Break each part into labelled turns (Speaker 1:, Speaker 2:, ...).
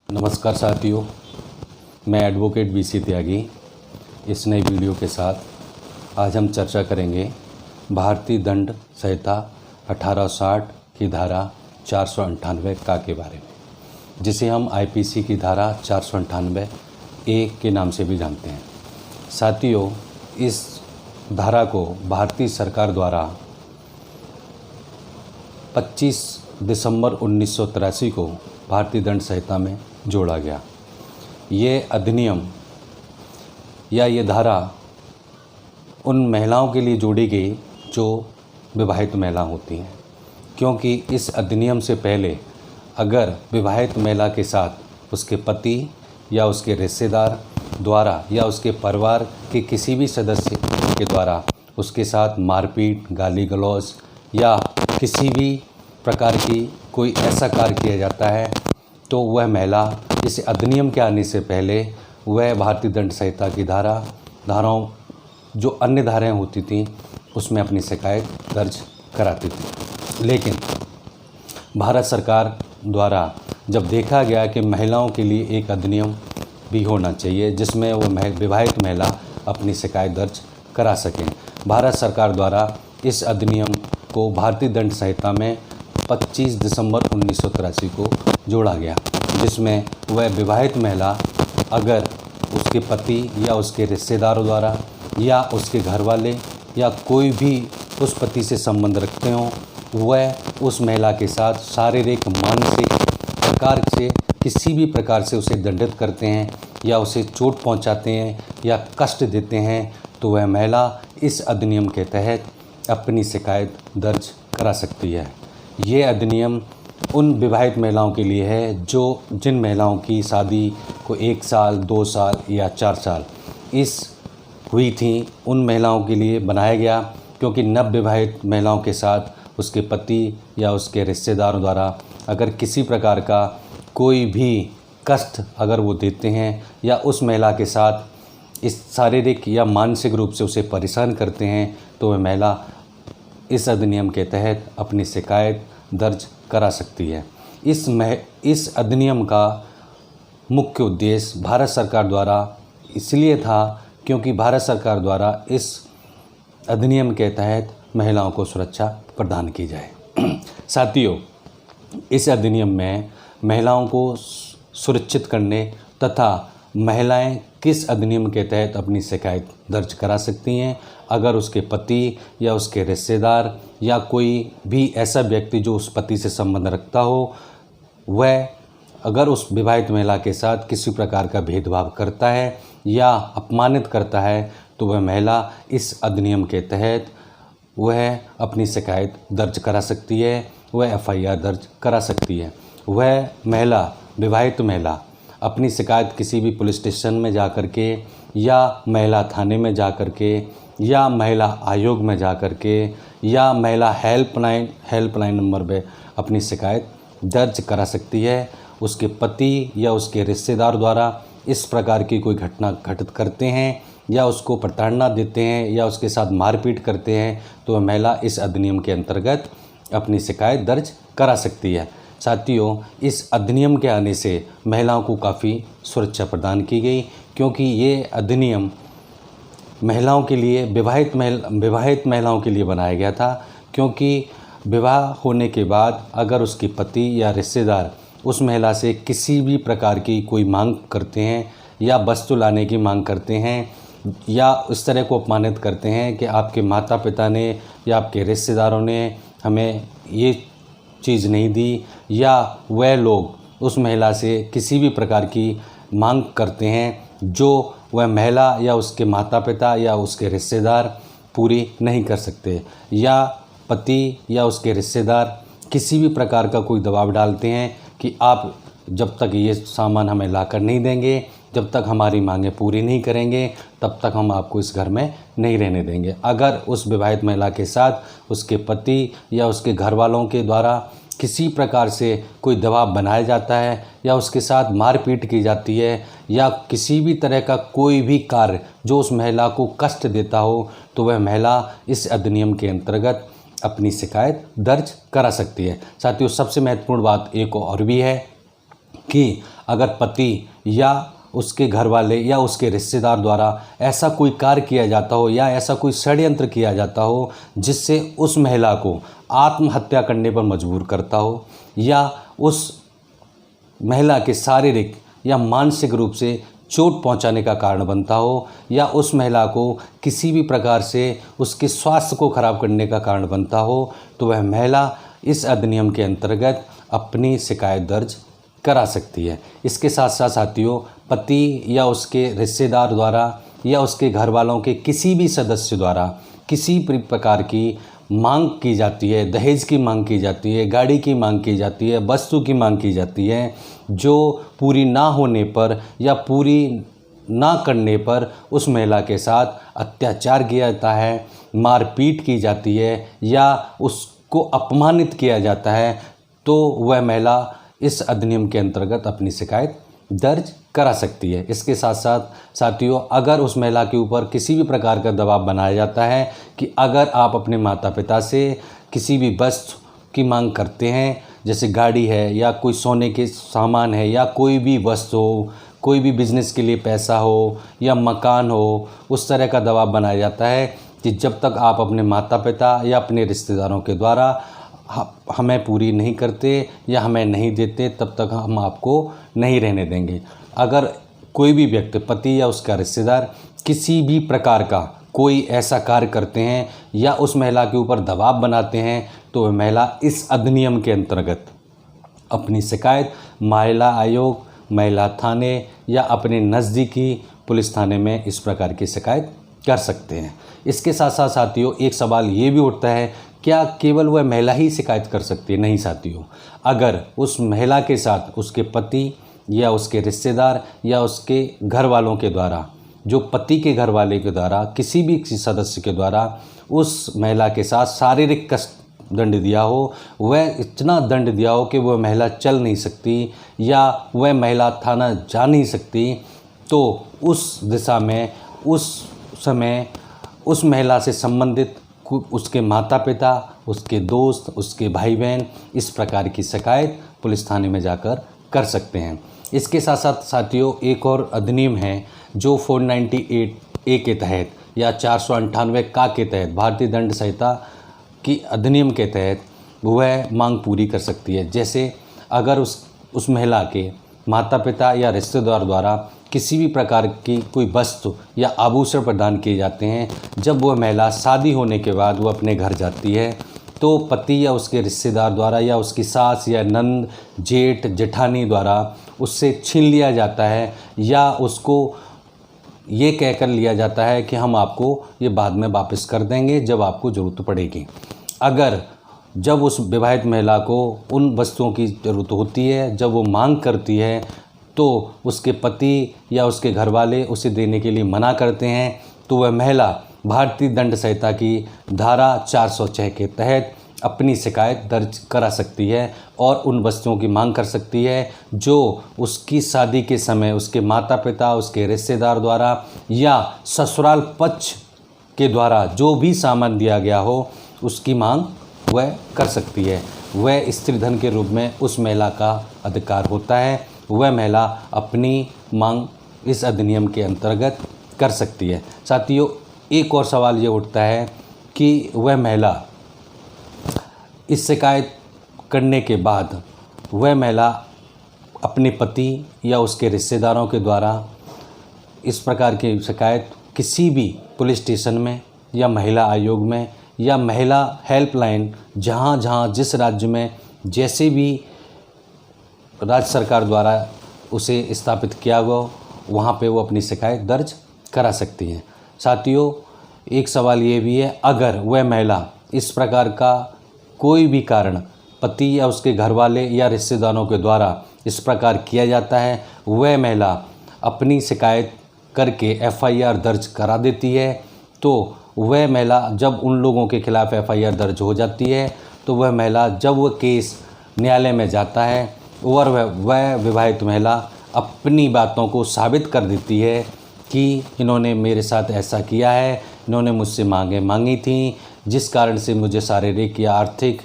Speaker 1: नमस्कार साथियों, मैं एडवोकेट BC त्यागी इस नई वीडियो के साथ आज हम चर्चा करेंगे भारतीय दंड संहिता 1860 की धारा 498 का के बारे में, जिसे हम IPC की धारा 498 A के नाम से भी जानते हैं। साथियों, इस धारा को भारतीय सरकार द्वारा 25 दिसंबर 1983 को भारतीय दंड संहिता में जोड़ा गया। ये अधिनियम या ये धारा उन महिलाओं के लिए जोड़ी गई जो विवाहित महिला होती हैं, क्योंकि इस अधिनियम से पहले अगर विवाहित महिला के साथ उसके पति या उसके रिश्तेदार द्वारा या उसके परिवार के किसी भी सदस्य के द्वारा उसके साथ मारपीट, गाली गलौज या किसी भी प्रकार की कोई ऐसा कार्य किया जाता है तो वह महिला इस अधिनियम के आने से पहले वह भारतीय दंड संहिता की धाराओं जो अन्य धाराएं होती थीं उसमें अपनी शिकायत दर्ज कराती थी। लेकिन भारत सरकार द्वारा जब देखा गया कि महिलाओं के लिए एक अधिनियम भी होना चाहिए जिसमें वो विवाहित महिला अपनी शिकायत दर्ज करा सकें, भारत सरकार द्वारा इस अधिनियम को भारतीय दंड संहिता में 25 दिसंबर 1983 को जोड़ा गया, जिसमें वह विवाहित महिला अगर उसके पति या उसके रिश्तेदारों द्वारा या उसके घर वाले या कोई भी उस पति से संबंध रखते हों, वह उस महिला के साथ शारीरिक, मानसिक प्रकार से किसी भी प्रकार से उसे दंडित करते हैं या उसे चोट पहुंचाते हैं या कष्ट देते हैं, तो वह महिला इस अधिनियम के तहत अपनी शिकायत दर्ज करा सकती है। ये अधिनियम उन विवाहित महिलाओं के लिए है जिन महिलाओं की शादी को 1 साल, 2 साल या 4 साल हुई थी, उन महिलाओं के लिए बनाया गया, क्योंकि नवविवाहित महिलाओं के साथ उसके पति या उसके रिश्तेदारों द्वारा अगर किसी प्रकार का कोई भी कष्ट अगर वो देते हैं या उस महिला के साथ इस शारीरिक या मानसिक रूप से उसे परेशान करते हैं, तो वह महिला इस अधिनियम के तहत अपनी शिकायत दर्ज करा सकती है। इस अधिनियम का मुख्य उद्देश्य भारत सरकार द्वारा इसलिए था क्योंकि भारत सरकार द्वारा इस अधिनियम के तहत महिलाओं को सुरक्षा प्रदान की जाए। साथियों, इस अधिनियम में महिलाओं को सुरक्षित करने तथा महिलाएं किस अधिनियम के तहत अपनी शिकायत दर्ज करा सकती हैं अगर उसके पति या उसके रिश्तेदार या कोई भी ऐसा व्यक्ति जो उस पति से संबंध रखता हो, वह अगर उस विवाहित महिला के साथ किसी प्रकार का भेदभाव करता है या अपमानित करता है, तो वह महिला इस अधिनियम के तहत वह अपनी शिकायत दर्ज करा सकती है, वह FIR दर्ज करा सकती है। वह महिला, विवाहित महिला अपनी शिकायत किसी भी पुलिस स्टेशन में जा कर के या महिला थाने में जा कर के या महिला आयोग में जा कर के या महिला हेल्पलाइन नंबर पे अपनी शिकायत दर्ज करा सकती है। उसके पति या उसके रिश्तेदार द्वारा इस प्रकार की कोई घटना घटित करते हैं या उसको प्रताड़ना देते हैं या उसके साथ मारपीट करते हैं, तो वह महिला इस अधिनियम के अंतर्गत अपनी शिकायत दर्ज करा सकती है। साथियों, इस अधिनियम के आने से महिलाओं को काफ़ी सुरक्षा प्रदान की गई, क्योंकि ये अधिनियम महिलाओं के लिए विवाहित महिलाओं के लिए बनाया गया था, क्योंकि विवाह होने के बाद अगर उसके पति या रिश्तेदार उस महिला से किसी भी प्रकार की कोई मांग करते हैं या वस्तु लाने की मांग करते हैं या उस तरह को अपमानित करते हैं कि आपके माता पिता ने या आपके रिश्तेदारों ने हमें ये चीज़ नहीं दी, या वह लोग उस महिला से किसी भी प्रकार की मांग करते हैं जो वह महिला या उसके माता पिता या उसके रिश्तेदार पूरी नहीं कर सकते, या पति या उसके रिश्तेदार किसी भी प्रकार का कोई दबाव डालते हैं कि आप जब तक ये सामान हमें लाकर नहीं देंगे, जब तक हमारी मांगें पूरी नहीं करेंगे, तब तक हम आपको इस घर में नहीं रहने देंगे। अगर उस विवाहित महिला के साथ उसके पति या उसके घर वालों के द्वारा किसी प्रकार से कोई दबाव बनाया जाता है या उसके साथ मारपीट की जाती है या किसी भी तरह का कोई भी कार्य जो उस महिला को कष्ट देता हो, तो वह महिला इस अधिनियम के अंतर्गत अपनी शिकायत दर्ज करा सकती है। साथियों, सबसे महत्वपूर्ण बात एक और भी है कि अगर पति या उसके घर वाले या उसके रिश्तेदार द्वारा ऐसा कोई कार्य किया जाता हो या ऐसा कोई षड्यंत्र किया जाता हो जिससे उस महिला को आत्महत्या करने पर मजबूर करता हो या उस महिला के शारीरिक या मानसिक रूप से चोट पहुंचाने का कारण बनता हो या उस महिला को किसी भी प्रकार से उसके स्वास्थ्य को खराब करने का कारण बनता हो, तो वह महिला इस अधिनियम के अंतर्गत अपनी शिकायत दर्ज करा सकती है। इसके साथ साथ साथियों, पति या उसके रिश्तेदार द्वारा या उसके घर वालों के किसी भी सदस्य द्वारा किसी भी प्रकार की मांग की जाती है, दहेज की मांग की जाती है, गाड़ी की मांग की जाती है, वस्तु की मांग की जाती है, जो पूरी ना होने पर या पूरी ना करने पर उस महिला के साथ अत्याचार किया जाता है, मारपीट की जाती है या उसको अपमानित किया जाता है, तो वह महिला इस अधिनियम के अंतर्गत अपनी शिकायत दर्ज करा सकती है। इसके साथ साथ साथियों, अगर उस महिला के ऊपर किसी भी प्रकार का दबाव बनाया जाता है कि अगर आप अपने माता पिता से किसी भी वस्तु की मांग करते हैं, जैसे गाड़ी है या कोई सोने के सामान है या कोई भी वस्तु हो, कोई भी बिजनेस के लिए पैसा हो या मकान हो, उस तरह का दबाव बनाया जाता है कि जब तक आप अपने माता पिता या अपने रिश्तेदारों के द्वारा हमें पूरी नहीं करते या हमें नहीं देते, तब तक हम आपको नहीं रहने देंगे। अगर कोई भी व्यक्ति, पति या उसका रिश्तेदार, किसी भी प्रकार का कोई ऐसा कार्य करते हैं या उस महिला के ऊपर दबाव बनाते हैं, तो वह महिला इस अधिनियम के अंतर्गत अपनी शिकायत महिला आयोग, महिला थाने या अपने नज़दीकी पुलिस थाने में इस प्रकार की शिकायत कर सकते हैं। इसके साथ साथ साथियों, एक सवाल ये भी उठता है, क्या केवल वह महिला ही शिकायत कर सकती है? नहीं साथियों, अगर उस महिला के साथ उसके पति या उसके रिश्तेदार या उसके घर वालों के द्वारा, जो पति के घर वाले के द्वारा, किसी भी सदस्य के द्वारा उस महिला के साथ शारीरिक कष्ट दंड दिया हो, वह इतना दंड दिया हो कि वह महिला चल नहीं सकती या वह महिला थाना जा नहीं सकती, तो उस दिशा में उस समय उस महिला से संबंधित उसके माता पिता, उसके दोस्त, उसके भाई बहन इस प्रकार की शिकायत पुलिस थाने में जाकर कर सकते हैं। इसके साथ साथ साथियों, एक और अधिनियम है जो 498A के तहत या 498 का के तहत भारतीय दंड संहिता की अधिनियम के तहत वह मांग पूरी कर सकती है। जैसे अगर उस महिला के माता पिता या रिश्तेदार द्वारा किसी भी प्रकार की कोई वस्तु या आभूषण प्रदान किए जाते हैं, जब वह महिला शादी होने के बाद वो अपने घर जाती है, तो पति या उसके रिश्तेदार द्वारा या उसकी सास या नंद, जेठ, जेठानी द्वारा उससे छीन लिया जाता है या उसको ये कहकर लिया जाता है कि हम आपको ये बाद में वापस कर देंगे जब आपको ज़रूरत पड़ेगी। अगर जब उस विवाहित महिला को उन वस्तुओं की ज़रूरत होती है, जब वो मांग करती है, तो उसके पति या उसके घर वाले उसे देने के लिए मना करते हैं, तो वह महिला भारतीय दंड संहिता की धारा 406 के तहत अपनी शिकायत दर्ज करा सकती है और उन वस्तुओं की मांग कर सकती है जो उसकी शादी के समय उसके माता पिता, उसके रिश्तेदार द्वारा या ससुराल पक्ष के द्वारा जो भी सामान दिया गया हो, उसकी मांग वह कर सकती है। वह स्त्री धन के रूप में उस महिला का अधिकार होता है। वह महिला अपनी मांग इस अधिनियम के अंतर्गत कर सकती है। साथियों, एक और सवाल ये उठता है कि वह महिला इस शिकायत करने के बाद वह महिला अपने पति या उसके रिश्तेदारों के द्वारा इस प्रकार की शिकायत किसी भी पुलिस स्टेशन में या महिला आयोग में या महिला हेल्पलाइन, जहाँ जहाँ जिस राज्य में जैसे भी राज्य सरकार द्वारा उसे स्थापित किया हुआ, वहाँ पे वो अपनी शिकायत दर्ज करा सकती हैं। साथियों, एक सवाल ये भी है, अगर वह महिला इस प्रकार का कोई भी कारण पति या उसके घर वाले या रिश्तेदारों के द्वारा इस प्रकार किया जाता है, वह महिला अपनी शिकायत करके FIR दर्ज करा देती है, तो वह महिला जब उन लोगों के खिलाफ़ FIR दर्ज हो जाती है, तो वह महिला जब वह केस न्यायालय में जाता है और वह विवाहित महिला अपनी बातों को साबित कर देती है कि इन्होंने मेरे साथ ऐसा किया है, इन्होंने मुझसे मांगी थी, जिस कारण से मुझे शारीरिक या आर्थिक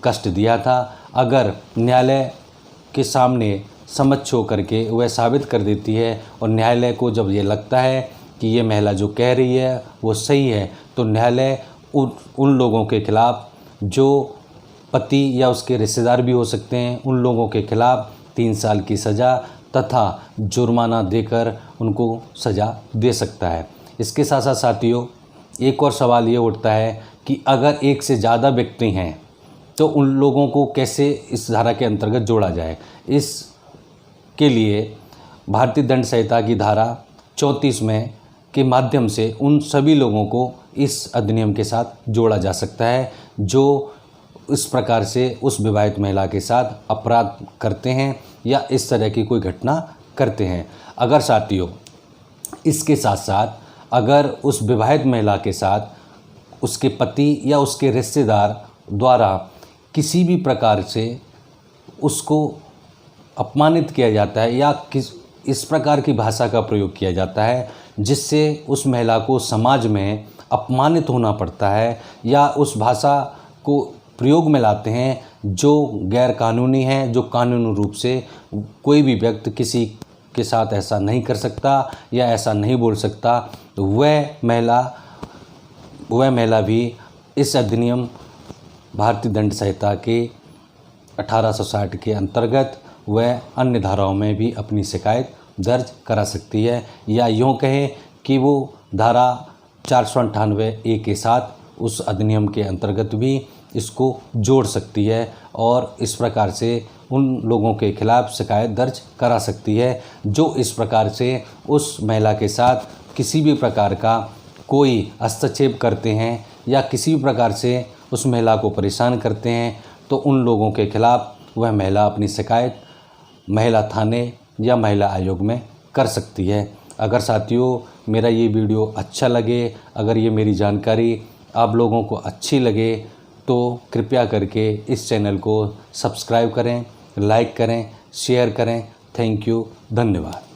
Speaker 1: कष्ट दिया था। अगर न्यायालय के सामने समझ छो करके वह साबित कर देती है। और न्यायालय को जब ये लगता है कि ये महिला जो कह रही है वो सही है, तो न्यायालय उन लोगों के खिलाफ़, जो पति या उसके रिश्तेदार भी हो सकते हैं, उन लोगों के खिलाफ़ 3 साल की सज़ा तथा जुर्माना देकर उनको सज़ा दे सकता है। इसके साथ साथ साथियों, एक और सवाल ये उठता है कि अगर एक से ज़्यादा व्यक्ति हैं तो उन लोगों को कैसे इस धारा के अंतर्गत जोड़ा जाए। इसके लिए भारतीय दंड संहिता की धारा 34 में के माध्यम से उन सभी लोगों को इस अधिनियम के साथ जोड़ा जा सकता है जो इस प्रकार से उस विवाहित महिला के साथ अपराध करते हैं या इस तरह की कोई घटना करते हैं। अगर साथियों इसके साथ साथ अगर उस विवाहित महिला के साथ उसके पति या उसके रिश्तेदार द्वारा किसी भी प्रकार से उसको अपमानित किया जाता है या इस प्रकार की भाषा का प्रयोग किया जाता है जिससे उस महिला को समाज में अपमानित होना पड़ता है, या उस भाषा को प्रयोग में लाते हैं जो गैर कानूनी है, जो कानूनी रूप से कोई भी व्यक्ति किसी के साथ ऐसा नहीं कर सकता या ऐसा नहीं बोल सकता, तो वह महिला भी इस अधिनियम भारतीय दंड संहिता के 1860 के अंतर्गत वह अन्य धाराओं में भी अपनी शिकायत दर्ज करा सकती है, या यूँ कहें कि वो धारा 498A के साथ उस अधिनियम के अंतर्गत भी इसको जोड़ सकती है और इस प्रकार से उन लोगों के खिलाफ़ शिकायत दर्ज करा सकती है जो इस प्रकार से उस महिला के साथ किसी भी प्रकार का कोई हस्तक्षेप करते हैं या किसी भी प्रकार से उस महिला को परेशान करते हैं। तो उन लोगों के खिलाफ़ वह महिला अपनी शिकायत महिला थाने या महिला आयोग में कर सकती है। अगर साथियों मेरा ये वीडियो अच्छा लगे, अगर ये मेरी जानकारी आप लोगों को अच्छी लगे, तो कृपया करके इस चैनल को सब्सक्राइब करें, लाइक करें, शेयर करें। थैंक यू, धन्यवाद।